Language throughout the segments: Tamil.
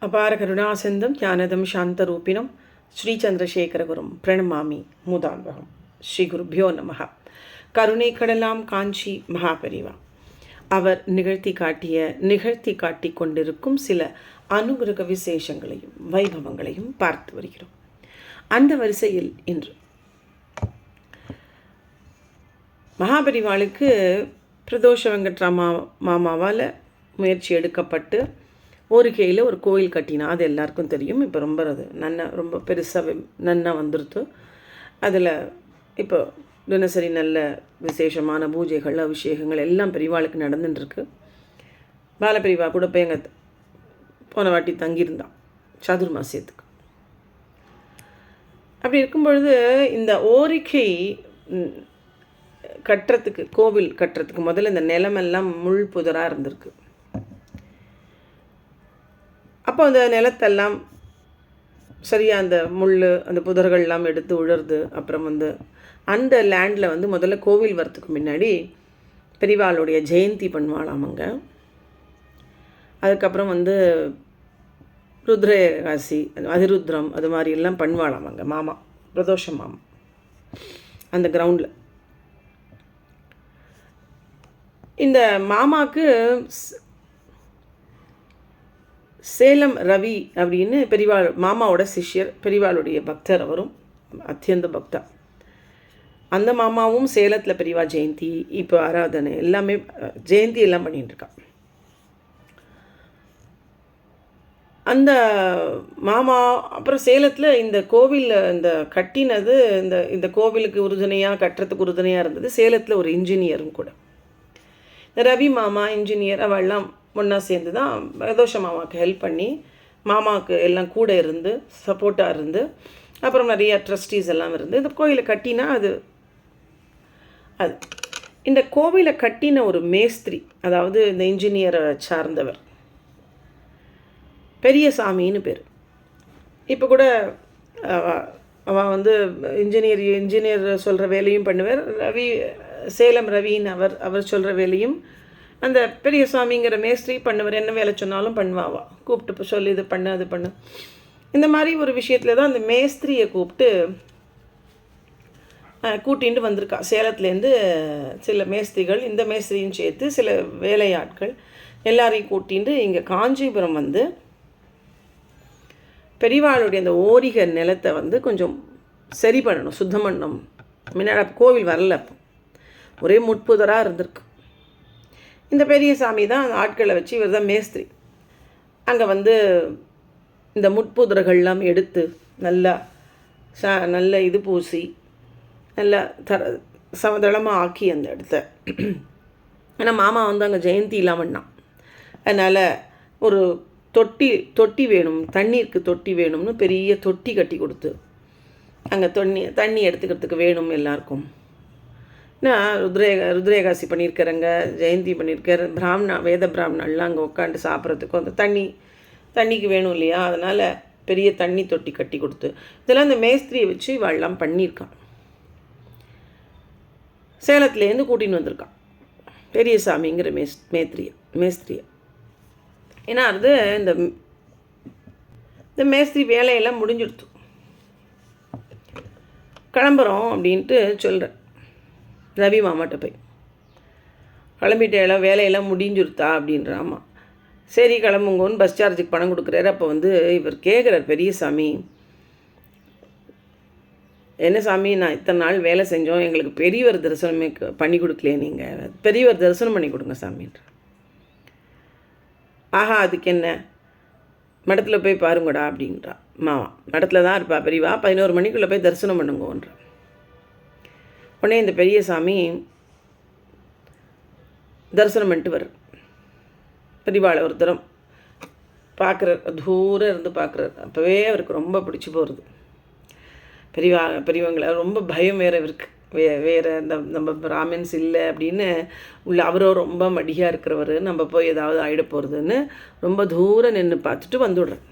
அபார கருணாசிந்தம் ஞானதம் சாந்தரூபிணம் ஸ்ரீச்சந்திரசேகரகுரும் பிரணமாமி மூதாம்பகம். ஸ்ரீ குருபியோ நமக. கருணை கடலாம் காஞ்சி மகாபரிவா அவர் நிகழ்த்தி காட்டி கொண்டிருக்கும் சில அனுகிரக விசேஷங்களையும் வைபவங்களையும் பார்த்து வருகிறோம். அந்த வரிசையில் இன்று மகாபரிவாளுக்கு பிரதோஷ வெங்கட்ராமா மாமாவால் முயற்சி எடுக்கப்பட்டு ஒரு கையில் ஒரு கோயில் கட்டினா. அது எல்லாருக்கும் தெரியும். இப்போ ரொம்ப பெருசாக நன்னா வந்துருத்து. அதில் இப்போ தினசரி நல்ல விசேஷமான பூஜைகள் அபிஷேகங்கள் எல்லாம் பெரியவாளுக்கு நடந்துட்டுருக்கு. பாலபெரிவா கூட போய் எங்கள் போன வாட்டி தங்கியிருந்தான் சாதுர்மாசியத்துக்கு. அப்படி இருக்கும் பொழுது இந்த ஓரிக்கை கோவில் கட்டுறதுக்கு முதல்ல இந்த நிலமெல்லாம் முள் புதராக இருந்திருக்கு. அப்போ அந்த நிலத்தெல்லாம் சரியாக அந்த முள் அந்த புதர்கள்லாம் எடுத்து உழருது. அப்புறம் அந்த லேண்டில் முதல்ல கோவில் வரத்துக்கு முன்னாடி பெரியவாளுடைய ஜெயந்தி பண்ணுவாளாமங்க. அதுக்கப்புறம் ருத்ரகாசி அதிருத்ரம் அது மாதிரி எல்லாம் பண்ணுவாளாமங்க மாமா, பிரதோஷம் மாமா அந்த கிரவுண்டில். இந்த மாமாவுக்கு சேலம் ரவி அப்படின்னு பெரியவாள் மாமாவோட சிஷ்யர், பெரியவாளுடைய பக்தர். அவரும் அத்தியந்த பக்தா. அந்த மாமாவும் சேலத்தில் பெரியவா ஜெயந்தி இப்போ ஆராதனை எல்லாமே ஜெயந்தி எல்லாம் பண்ணிட்டுருக்கா. அந்த மாமா அப்புறம் சேலத்தில் இந்த கோவிலில் இந்த கட்டினது இந்த கோவிலுக்கு உறுதுணையாக கட்டுறதுக்கு உறுதுணையாக இருந்தது சேலத்தில் ஒரு இன்ஜினியரும் கூட. இந்த ரவி மாமா இன்ஜினியர் அவெல்லாம் ஒன்றா சேர்ந்து தான் பிரதோஷ மாமாவுக்கு ஹெல்ப் பண்ணி மாமாவுக்கு எல்லாம் கூட இருந்து சப்போர்ட்டாக இருந்து அப்புறம் நிறைய ட்ரஸ்டீஸ் எல்லாம் இருந்து இந்த கோவிலை கட்டினா அது இந்த கோவிலை கட்டின ஒரு மேஸ்திரி, அதாவது இந்த இன்ஜினியரை சார்ந்தவர் பெரியசாமின்னு பேர். இப்போ கூட அவன் இன்ஜினியர் சொல்கிற வேலையும் பண்ணுவார். சேலம் ரவின்னு அவர் சொல்கிற வேலையும் அந்த பெரியசாமிங்கிற மேஸ்திரி பண்ணுவார். என்ன வேலை சொன்னாலும் பண்ணுவாவா, கூப்பிட்டு சொல்லி இது பண்ணு அது பண்ணு. இந்த மாதிரி ஒரு விஷயத்தில் தான் அந்த மேஸ்திரியை கூட்டிகிட்டு வந்திருக்கா. சேலத்துலேருந்து சில மேஸ்திரிகள், இந்த மேஸ்திரியும் சேர்த்து சில வேலையாட்கள் எல்லாரையும் கூட்டிகிட்டு இங்கே காஞ்சிபுரம் பெரியவாளுடைய அந்த ஓரிக நிலத்தை கொஞ்சம் சரி பண்ணணும், சுத்தம் பண்ணணும். முன்னாடி கோவில் வரல, ஒரே முட்புதராக இருந்திருக்கு. இந்த பெரியசாமி தான் அந்த ஆட்களை வச்சு, இவர் தான் மேஸ்திரி. அங்கே இந்த முட்புதர்கள்லாம் எடுத்து நல்ல இது பூசி நல்லா சமதளமாக ஆக்கி அந்த இடத்த. ஆனால் மாமா அங்கே ஜெயந்தி இல்லாமல் பண்ணான். அதனால் ஒரு தொட்டி வேணும், தண்ணீருக்கு தொட்டி வேணும்னு பெரிய தொட்டி கட்டி கொடுத்து அங்கே தண்ணி எடுத்துக்கிறதுக்கு வேணும் எல்லாருக்கும். நான் ருத்ரேகாசி பண்ணியிருக்கிறேங்க, ஜெயந்தி பண்ணியிருக்கேன். வேத பிராமணெல்லாம் அங்கே உட்காந்து சாப்பிட்றதுக்கும் அந்த தண்ணிக்கு வேணும் இல்லையா, அதனால் பெரிய தண்ணி தொட்டி கட்டி கொடுத்து இதெல்லாம் அந்த மேஸ்திரியை வச்சு இவாள்லாம் பண்ணியிருக்கான். சேலத்துலேருந்து கூட்டின்னு வந்திருக்கான் பெரியசாமிங்கிற மேஸ்திரியை. ஏன்னா இந்த மேஸ்திரி வேலையெல்லாம் முடிஞ்சுடுத்து. கிளம்புறோம் அப்படின்ட்டு சொல்கிறேன் ரவி மாமாட்ட போய். கிளம்பிட்டேலாம் வேலையெல்லாம் முடிஞ்சுருத்தா அப்படின்றாமா. சரி கிளம்புங்கன்னு பஸ் சார்ஜுக்கு பணம் கொடுக்குறாரு. அப்போ இவர் கேட்குறார் பெரியசாமி, என்ன சாமி நான் இத்தனை நாள் வேலை செஞ்சோம், எங்களுக்கு பெரியவர் தரிசனமே பண்ணி கொடுக்கலையே, நீங்கள் பெரியவர் தரிசனம் பண்ணி கொடுங்க சாமின்ற. ஆஹா அதுக்கு என்ன, மடத்தில் போய் பாருங்கடா அப்படின்றா மாமா. மடத்தில் தான் இருப்பா பெரியவா, 11 மணிக்குள்ளே போய் தரிசனம் பண்ணுங்கன்ற. உடனே இந்த பெரியசாமி தரிசனம் பண்ணிட்டு வர்றார். பெரியவாளை ஒரு தரம் பார்க்குறார், தூரம் இருந்து பார்க்குறார். அப்போவே அவருக்கு ரொம்ப பிடிச்சி போகிறது. பெரியவங்களை ரொம்ப பயம் வேறு இவருக்கு. வேறு நம்ம பிராமின்ஸ் இல்லை அப்படின்னு அவரோ ரொம்ப மடியாக இருக்கிறவர், நம்ம போய் ஏதாவது ஆகிட போகிறதுன்னு ரொம்ப தூரம் நின்று பார்த்துட்டு வந்துவிடுறேன்.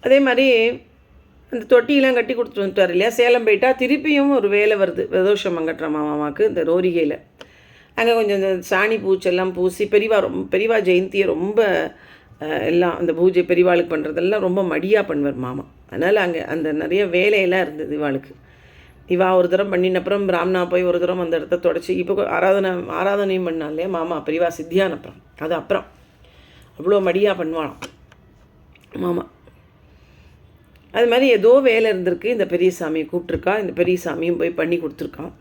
அதே மாதிரி அந்த தொட்டியெல்லாம் கட்டி கொடுத்துட்டு வந்துட்டார் இல்லையா. சேலம் போயிட்டா திருப்பியும் ஒரு வேலை வருது பிரதோஷம் வெங்கட்ராமா மாமாவுக்கு இந்த ரோரிகையில். அங்கே கொஞ்சம் இந்த சாணி பூச்செல்லாம் பூசி பெரியவா ஜெயந்தியை ரொம்ப எல்லாம் அந்த பூஜை பெரியவாளுக்கு பண்ணுறதெல்லாம் ரொம்ப மடியாக பண்ணுவார் மாமா. அதனால் அங்கே அந்த நிறைய வேலையெல்லாம் இருந்தது இவாளுக்கு. இவா ஒரு தரம் பண்ணினப்புறம் பிராமணா போய் ஒரு தரம் அந்த இடத்த தொடச்சி இப்போ ஆராதனையும் பண்ணால் இல்லையா மாமா பெரியவா சித்தியான அப்புறம் அது அப்புறம் அவ்வளோ மடியாக பண்ணுவாளாம் மாமா. அது மாதிரி ஏதோ வேலை இருந்திருக்கு, இந்த பெரிய சாமியை கூப்பிட்ருக்கா, இந்த பெரிய சாமியும் போய் பண்ணி கொடுத்துருக்கான்.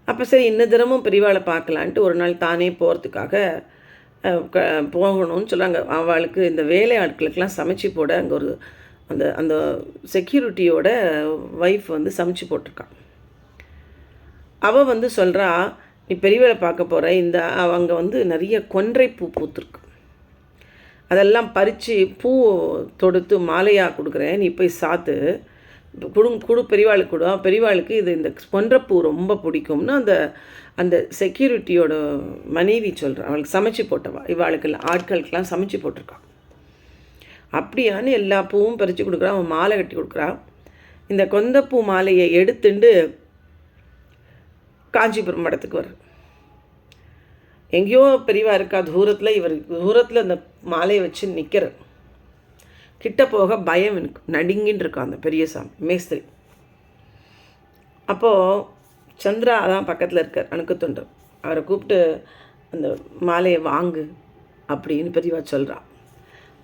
அப்போ சரி இன்ன தினமும் பெரியவாளை பார்க்கலான்ட்டு ஒரு நாள் தானே போகிறதுக்காக போகணும்னு சொல்கிறாங்க. அவளுக்கு இந்த வேலை ஆட்களுக்கெல்லாம் சமைச்சு போட அங்கே ஒரு அந்த அந்த செக்யூரிட்டியோட ஒய்ஃப் வந்து சமைச்சு போட்டிருக்கான். அவள் வந்து சொல்கிறா, நீ பெரியவளை பார்க்க போகிற, இந்த அவங்க வந்து நிறைய கொன்றை பூ பூத்துருக்கு, அதெல்லாம் பறித்து பூ தொடுத்து மாலையாக கொடுக்குறேன், நீ போய் சாத்து குடு பெரியவாளுக்கு கொடு, பெரியவாளுக்கு இது இந்த கொன்றப்பூ ரொம்ப பிடிக்கும்னு அந்த அந்த செக்யூரிட்டியோட மனைவி சொல்கிறா. அவளுக்கு சமைச்சு போட்டவா, இவாளுக்கெல்லாம் ஆட்களுக்கெல்லாம் சமைச்சு போட்டிருக்கான். அப்படியான்னு எல்லா பூவும் பறித்து கொடுக்குறா, அவன் மாலை கட்டி கொடுக்குறா. இந்த கொந்தப்பூ மாலையை எடுத்துண்டு காஞ்சிபுரம் மடத்துக்கு வர எங்கேயோ பெரியவா இருக்கா தூரத்தில், இவர் தூரத்தில் அந்த மாலையை வச்சு நிற்கிற. கிட்ட போக பயம் எனக்கு, நடுங்கின்னு இருக்கான் அந்த பெரிய சாமி மேஸ்திரி. அப்போது சந்திரா தான் பக்கத்தில் இருக்கார், அணுக்கத்தொண்டர். அவரை கூப்பிட்டு அந்த மாலையை வாங்கு அப்படின்னு பெரியவா சொல்கிறான்.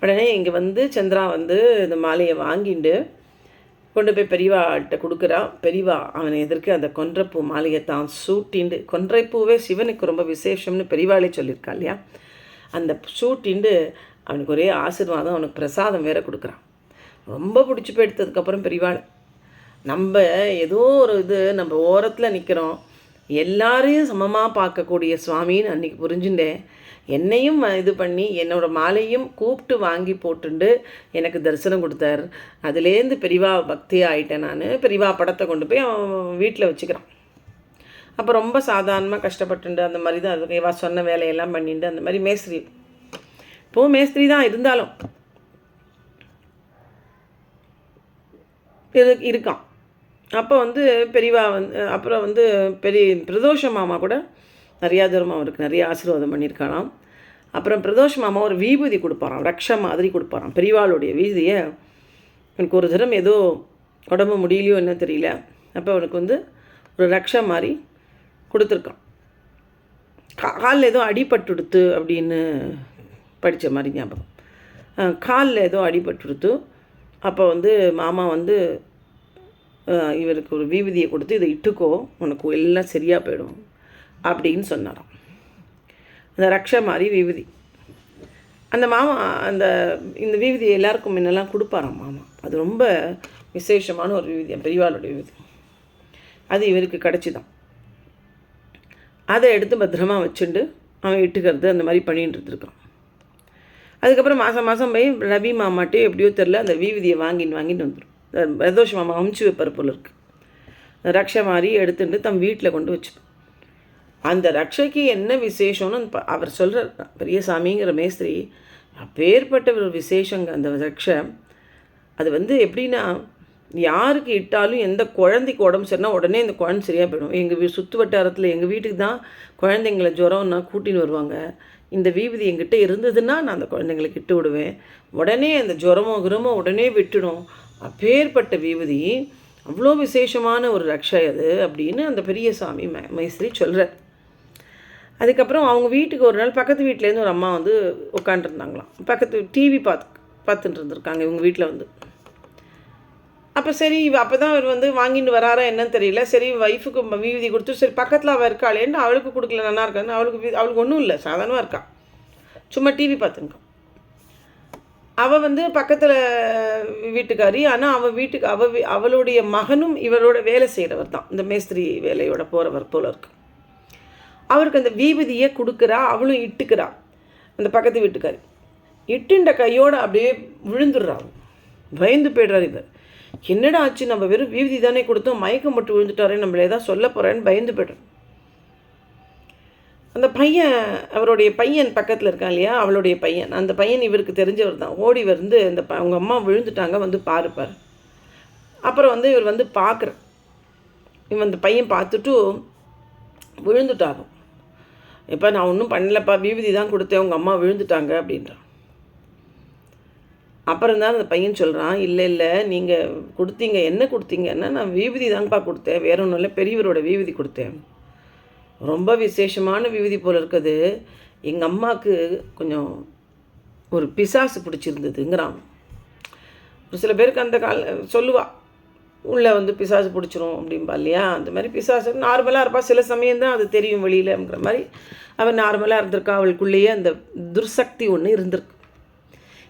உடனே இங்கே வந்து சந்திரா வந்து இந்த மாலையை வாங்கிட்டு கொண்டு போய் பெரியவாள்கிட்ட கொடுக்குறா. பெரியவா அவனை எதிர்க்க அந்த கொன்றைப்பூ மாலையை தான் சூட்டிண்டு, கொன்றைப்பூவே சிவனுக்கு ரொம்ப விசேஷம்னு பெரியவாளே சொல்லியிருக்கா இல்லையா, அந்த சூட்டிண்டு அவனுக்கு ஒரே ஆசீர்வாதம், அவனுக்கு பிரசாதம் வேற கொடுக்குறான். ரொம்ப பிடிச்சி போய் எடுத்ததுக்கப்புறம் பெரியவாள், நம்ம ஏதோ ஒரு இது நம்ம ஓரத்தில் நிற்கிறோம், எல்லாரையும் சமமாக பார்க்கக்கூடிய சுவாமின்னு அன்றைக்கி புரிஞ்சுட்டேன். என்னையும் இது பண்ணி என்னோடய மாலையும் கூப்பிட்டு வாங்கி போட்டுண்டு எனக்கு தரிசனம் கொடுத்தார். அதுலேருந்து பெரியவா பக்தியாக ஆகிட்டேன். நான் பெரியவா படத்தை கொண்டு போய் அவன் வீட்டில் வச்சுக்கிறான். அப்போ ரொம்ப சாதாரணமாக கஷ்டப்பட்டுண்டு அந்த மாதிரி தான் அது இவா சொன்ன வேலையெல்லாம் பண்ணிட்டு அந்த மாதிரி மேஸ்திரி, இப்போது மேஸ்திரி தான் இருந்தாலும் இருக்கான். அப்போ வந்து பெரியவா வந்து அப்புறம் வந்து பெரிய பிரதோஷ மாமா கூட நிறையா தூரம் அவருக்கு நிறைய ஆசீர்வாதம் பண்ணியிருக்காராம். அப்புறம் பிரதோஷ மாமா ஒரு விபூதி கொடுப்பாராம், ரக்ஷா மாதிரி கொடுப்பாராம். பெரியவாளுடைய வீதியை எனக்கு ஒரு தரம் ஏதோ உடம்பு முடியலையோ என்ன தெரியல, அப்போ அவனுக்கு வந்து ஒரு ரக்ஷா மாதிரி கொடுத்துருக்கான். காலில் ஏதோ அடிபட்டுடுத்து அப்படின்னு படித்த மாதிரி ஞாபகம். காலில் ஏதோ அடிபட்டுடுத்து. அப்போ வந்து மாமா வந்து இவருக்கு ஒரு விபூதியை கொடுத்து இதை இட்டுக்கோ, உனக்கு எல்லாம் சரியாக போயிடும் அப்படின்னு சொன்னாராம். அந்த ரக்ஷா மாதிரி விபூதி அந்த மாமா இந்த விபூதியை எல்லாருக்கும் முன்னெல்லாம் கொடுப்பாராம் மாமா. அது ரொம்ப விசேஷமான ஒரு விபூதி, பெரியவாளுடைய விபூதி. அது இவருக்கு கிடச்சிதான். அதை எடுத்து பத்திரமா வச்சுட்டு அவன் இட்டுக்கிறது அந்த மாதிரி பண்ணிட்டு இருந்திருக்கான். அதுக்கப்புறம் மாதம் போய் ரவி மாமாட்டே எப்படியோ தெரில அந்த விபூதியை வாங்கிட்டு வந்துடும். பிரதோஷ மாமா அமுச்சு வைப்பர் போல இருக்கு. ரக்ஷா மாதிரி எடுத்துட்டு தம் வீட்டில் கொண்டு வச்சுப்பேன். அந்த ரக்ஷைக்கு என்ன விசேஷம்னு அவர் சொல்கிறார். பெரிய சாமிங்கிற மேஸ்திரி அப்பேற்பட்ட ஒரு விசேஷங்க அந்த ரக்ஷை. அது வந்து எப்படின்னா யாருக்கு இட்டாலும் எந்த குழந்தைக்கு உடம்பு சரினா உடனே இந்த குழந்தை சரியாக போயிடும். எங்கள் சுற்று வட்டாரத்தில் எங்கள் வீட்டுக்கு தான் குழந்தைங்களை ஜுரம்னா கூட்டின்னு வருவாங்க. இந்த விபூதி எங்கிட்ட இருந்ததுன்னா நான் அந்த குழந்தைங்களுக்கு இட்டு விடுவேன், உடனே அந்த ஜுரமோ உடனே விட்டுடும். அப்பேற்பட்ட விபூதி அவ்வளோ விசேஷமான ஒரு ரக்ஷை அது அப்படின்னு அந்த பெரிய சாமி மேஸ்திரி சொல்கிறார். அதுக்கப்புறம் அவங்க வீட்டுக்கு ஒரு நாள் பக்கத்து வீட்டிலேருந்து ஒரு அம்மா வந்து உட்காண்ட்ருந்தாங்களாம். பக்கத்து டிவி பார்த்துட்டு இருந்திருக்காங்க இவங்க வீட்டில் வந்து. அப்போ சரி அப்போ தான் அவர் வந்து வாங்கிட்டு வராரா என்னன்னு தெரியல. சரி ஒய்ஃபுக்கு விபூதி கொடுத்து சரி பக்கத்தில் அவள் இருக்காளேன்னு அவளுக்கு கொடுக்கல, நல்லா இருக்கான்னு அவளுக்கு ஒன்றும் இல்லை, சாதாரணமாக இருக்கா, சும்மா டிவி பார்த்துருக்கான். அவள் வந்து பக்கத்தில் வீட்டுக்காரி, ஆனால் அவள் வீட்டுக்கு அவளுடைய மகனும் இவரோட வேலை செய்கிறவர் தான், இந்த மேஸ்திரி வேலையோட போகிறவர் போல இருக்கு. அவருக்கு அந்த விபூதியை கொடுக்குறா, அவளும் இட்டுக்கிறா. அந்த பக்கத்து வீட்டுக்காரி இட்டுன்ற கையோடு அப்படியே விழுந்துடுறாங்க. பயந்து போய்டுறாரு இவர். என்னடா ஆச்சு, நம்ம வெறும் விபூதி தானே கொடுத்தோம், மயக்கம் மட்டும் விழுந்துட்டாரே, நம்மள ஏதாவது சொல்ல போகிறேன்னு பயந்து போய்டுறாரு. அந்த பையன் அவருடைய பையன் பக்கத்தில் இருக்கான் இல்லையா, அவளுடைய பையன், அந்த பையன் இவருக்கு தெரிஞ்சவர் தான். ஓடி வந்து இந்த அவங்க அம்மா விழுந்துட்டாங்க வந்து பாருப்பார். அப்புறம் வந்து இவர் வந்து பார்க்குற இவன் அந்த பையன் பார்த்துட்டு விழுந்துட்டாகும். இப்போ நான் ஒன்றும் பண்ணலப்பா, விபூதி தான் கொடுத்தேன், உங்கள் அம்மா விழுந்துட்டாங்க அப்படின்றான். அப்புறம் தான் அந்த பையன் சொல்கிறான், இல்லை இல்லை நீங்கள் கொடுத்தீங்க, என்ன கொடுத்தீங்கன்னா நான் விபூதி தாங்கப்பா கொடுத்தேன், வேற ஒன்றும் இல்லை, பெரியவரோட விபூதி கொடுத்தேன். ரொம்ப விசேஷமான விபூதி போல் இருக்குது. எங்கள் அம்மாவுக்கு கொஞ்சம் ஒரு பிசாசு பிடிச்சிருந்ததுங்கிறான். ஒரு சில பேருக்கு அந்த சொல்லுவா, உள்ளே வந்து பிசாசு பிடிச்சிரும் அப்படின்பா இல்லையா. அந்த மாதிரி பிசாசு நார்மலாக இருப்பா, சில சமயம்தான் அது தெரியும் வெளியிலங்கிற மாதிரி. அவள் நார்மலாக இருந்திருக்கா, அவளுக்குள்ளேயே அந்த துர்சக்தி ஒன்று இருந்திருக்கு.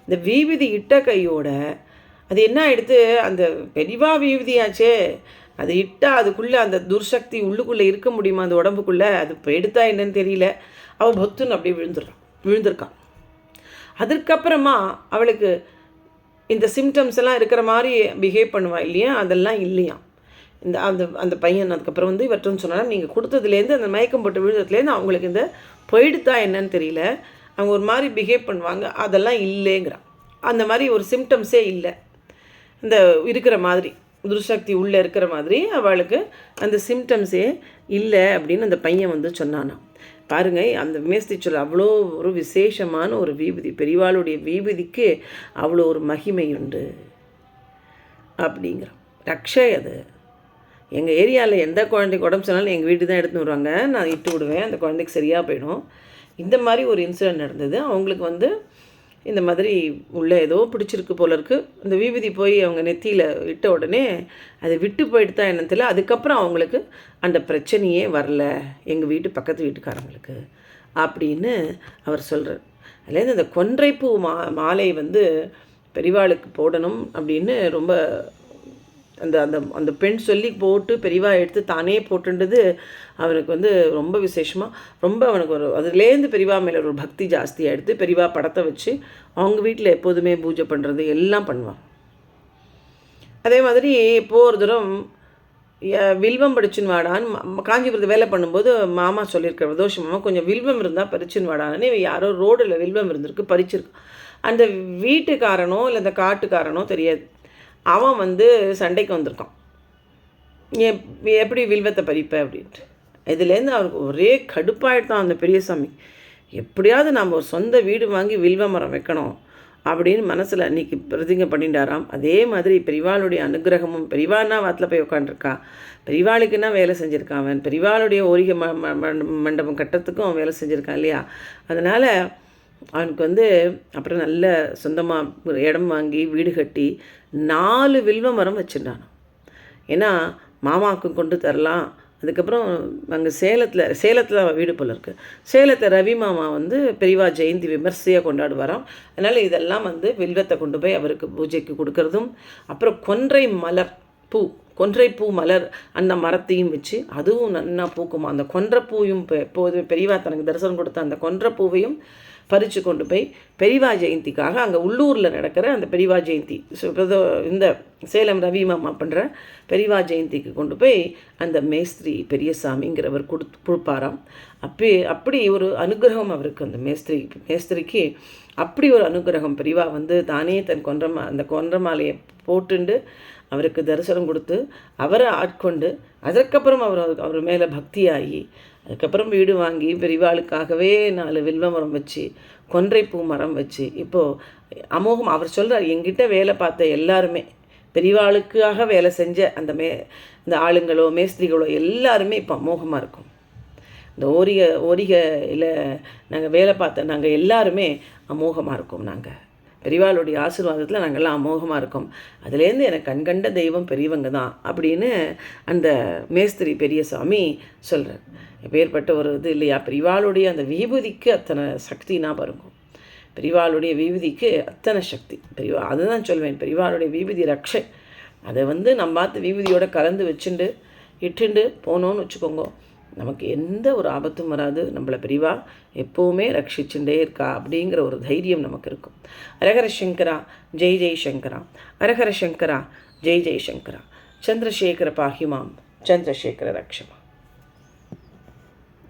இந்த விபூதி இட்ட கையோட அது என்ன ஆகிடுது, அந்த பெரிவா விபூதியாச்சே, அது இட்டால் அதுக்குள்ளே அந்த துர்சக்தி உள்ளுக்குள்ளே இருக்க முடியுமா அந்த உடம்புக்குள்ளே, அது இப்போ எடுத்தா என்னன்னு தெரியல, அவள் பொத்துன்னு அப்படியே விழுந்திருக்கான். அதற்கப்புறமா அவளுக்கு இந்த சிம்டம்ஸ் எல்லாம் இருக்கிற மாதிரி பிஹேவ் பண்ணுவாள் இல்லையா, அதெல்லாம் இல்லையா. இந்த அந்த அந்த பையன் அதுக்கப்புறம் வந்து இவர்கிட்ட சொன்னால், நீங்கள் கொடுத்ததுலேருந்து அந்த மயக்கம் போட்டு விழுந்ததுலேருந்து அவங்களுக்கு இந்த போயிடுத்தா என்னன்னு தெரியல, அவங்க ஒரு மாதிரி பிஹேவ் பண்ணுவாங்க, அதெல்லாம் இல்லைங்கிறான். அந்த மாதிரி ஒரு சிம்டம்ஸே இல்லை, இந்த இருக்கிற மாதிரி துர்சக்தி உள்ளே இருக்கிற மாதிரி அவளுக்கு அந்த சிம்டம்ஸே இல்லை அப்படின்னு அந்த பையன் வந்து சொன்னானா. பாருங்கள், அந்த மேஸ்திரி சொல்ல அவ்வளோ ஒரு விசேஷமான ஒரு விபூதி, பெரியவாளுடைய விபூதிக்கு அவ்வளோ ஒரு மகிமை உண்டு அப்படிங்கிறான். ரக்ஷை அது. எங்கள் ஏரியாவில் எந்த குழந்தைக்கு உடம்பு சொன்னாலும் எங்கள் வீட்டு தான் எடுத்துன்னு வருவாங்க, நான் இட்டு விடுவேன், அந்த குழந்தைக்கு சரியாக போயிடும். இந்த மாதிரி ஒரு இன்சிடென்ட் நடந்தது. அவங்களுக்கு வந்து இந்த மாதிரி உள்ளே ஏதோ பிடிச்சிருக்கு போல இருக்குது. அந்த விபூதி போய் அவங்க நெத்தியில் இட்ட உடனே அதை விட்டு போயிட்டு தான் என்னன்னு தெரியல. அதுக்கப்புறம் அவங்களுக்கு அந்த பிரச்சனையே வரல, எங்கள் வீட்டு பக்கத்து வீட்டுக்காரங்களுக்கு அப்படின்னு அவர் சொல்கிறார். அதுலேருந்து அந்த கொன்றைப்பூ மாலை வந்து பெரியவாளுக்கு போடணும் அப்படின்னு ரொம்ப அந்த அந்த அந்த பெண் சொல்லி போட்டு பெரியவா எடுத்து தானே போட்டுன்றது அவனுக்கு வந்து ரொம்ப விசேஷமாக, ரொம்ப அவனுக்கு ஒரு அதுலேருந்து பெரியவா மேலே ஒரு பக்தி ஜாஸ்தியாக எடுத்து பெரியவா படத்தை வச்சு அவங்க வீட்டில் எப்போதுமே பூஜை பண்ணுறது எல்லாம் பண்ணுவான். அதே மாதிரி இப்போது ஒரு தூரம் வில்வம் படிச்சுன்னு வாடான்னு காஞ்சிபுரத்து வேலை பண்ணும்போது மாமா சொல்லியிருக்க பிரதோஷ மாமா, கொஞ்சம் வில்வம் இருந்தால் பறிச்சுன்னு வாடான்னு. யாரோ ரோடில் வில்வம் இருந்திருக்கு, பறிச்சிருக்கு. அந்த வீட்டுக்காரனோ இல்லை அந்த காட்டுக்காரனோ தெரியாது, அவன் வந்து சண்டைக்கு வந்திருக்கான், எப்படி வில்வத்தை பறிப்ப அப்படின்ட்டு. இதுலேருந்து அவருக்கு ஒரே கடுப்பாயிட்டான் அந்த பெரியசாமி. எப்படியாவது நம்ம ஒரு சொந்த வீடு வாங்கி வில்வ மரம் வைக்கணும் அப்படின்னு மனசில் அன்றைக்கி பிரதிங்க பண்ணிட்டாராம். அதே மாதிரி பெரியவாளுடைய அனுகிரகமும், பெரியவானா வாத்தில் போய் உட்காண்டிருக்கா, பெரியவாளுக்குன்னா வேலை செஞ்சுருக்கான் அவன், பெரியவாளுடைய ஓரிகை மண்டபம் கட்டுறதுக்கும் அவன் வேலை செஞ்சுருக்கான் இல்லையா. அதனால் அவனுக்கு வந்து அப்புறம் நல்ல சொந்தமாக இடம் வாங்கி வீடு கட்டி 4 வில்வ மரம் வச்சுட்டான். ஏன்னா மாமாவுக்கு கொண்டு தரலாம். அதுக்கப்புறம் அங்கே சேலத்தில் வீடு போல் இருக்குது. சேலத்தில் ரவி மாமா வந்து பெரியவா ஜெயந்தி விமர்சையாக கொண்டாடுவாராம். அதனால் இதெல்லாம் வந்து வில்வத்தை கொண்டு போய் அவருக்கு பூஜைக்கு கொடுக்கறதும், அப்புறம் கொன்றை பூ மலர் அந்த மரத்தையும் வச்சு அதுவும் நன்னா பூக்குமா. அந்த கொன்றைப்பூவையும் எப்போதுமே பெரியவா தனக்கு தரிசனம் கொடுத்த அந்த கொன்றைப்பூவையும் பறித்து கொண்டு போய் பெரியவா ஜெயந்திக்காக அங்கே உள்ளூரில் நடக்கிற அந்த பெரியவா ஜெயந்தி, இந்த சேலம் ரவி மாமா பண்ணுற பெரியவா ஜெயந்திக்கு கொண்டு போய் அந்த மேஸ்திரி பெரியசாமிங்கிறவர் கொடுப்பாராம். அப்படி ஒரு அனுகிரகம் அவருக்கு, அந்த மேஸ்திரிக்கு அப்படி ஒரு அனுகிரகம். பெரியவா வந்து தானே தன் அந்த கொன்றமாலையை போட்டுண்டு அவருக்கு தரிசனம் கொடுத்து அவரை ஆட்கொண்டு அதற்கப்புறம் அவர் மேலே பக்தியாகி அதுக்கப்புறம் வீடு வாங்கி பெரியவாளுக்காகவே 4 வில்வ மரம் வச்சு கொன்றைப்பூ மரம் வச்சு இப்போது அமோகம். அவர் சொல்கிறார், எங்கிட்ட வேலை பார்த்த எல்லாருமே பெரியவாளுக்காக வேலை செஞ்ச இந்த ஆளுங்களோ மேஸ்திரிகளோ எல்லாருமே இப்போ அமோகமாக இருக்கும். இந்த ஓரிகையில் நாங்கள் வேலை பார்த்த நாங்கள் எல்லாருமே அமோகமாக இருக்கோம். நாங்கள் பெரியவாளுடைய ஆசீர்வாதத்தில் நாங்கள்லாம் அமோகமாக இருக்கோம். அதுலேருந்து எனக்கு கண்கண்ட தெய்வம் பெரியவங்க தான் அப்படின்னு அந்த மேஸ்திரி பெரியசாமி சொல்கிறார். எப்பேற்பட்ட ஒரு இது இல்லையா. பெரியவாளுடைய அந்த விபூதிக்கு அத்தனை சக்தினா பாருங்க. பெரியவாளுடைய விபூதிக்கு அத்தனை சக்தி. அதுதான் சொல்வேன், பெரியவாளுடைய விபூதி ரக்ஷை. அதை வந்து நம்ம பார்த்து விபூதியோட கலந்து இட்டுண்டு போனோன்னு வச்சுக்கோங்க, நமக்கு எந்த ஒரு ஆபத்தும் வராது. நம்மளை பெரியவா எப்போவுமே ரட்சிச்சுட்டே இருக்கா அப்படிங்கிற ஒரு தைரியம் நமக்கு இருக்கும். ஹரஹர சங்கரா ஜெய் ஜெய் சங்கரா, ஹரஹர சங்கரா ஜெய் ஜெய் சங்கரா. சந்திரசேகர பாஹிமாம், சந்திரசேகர ரக்ஷமா.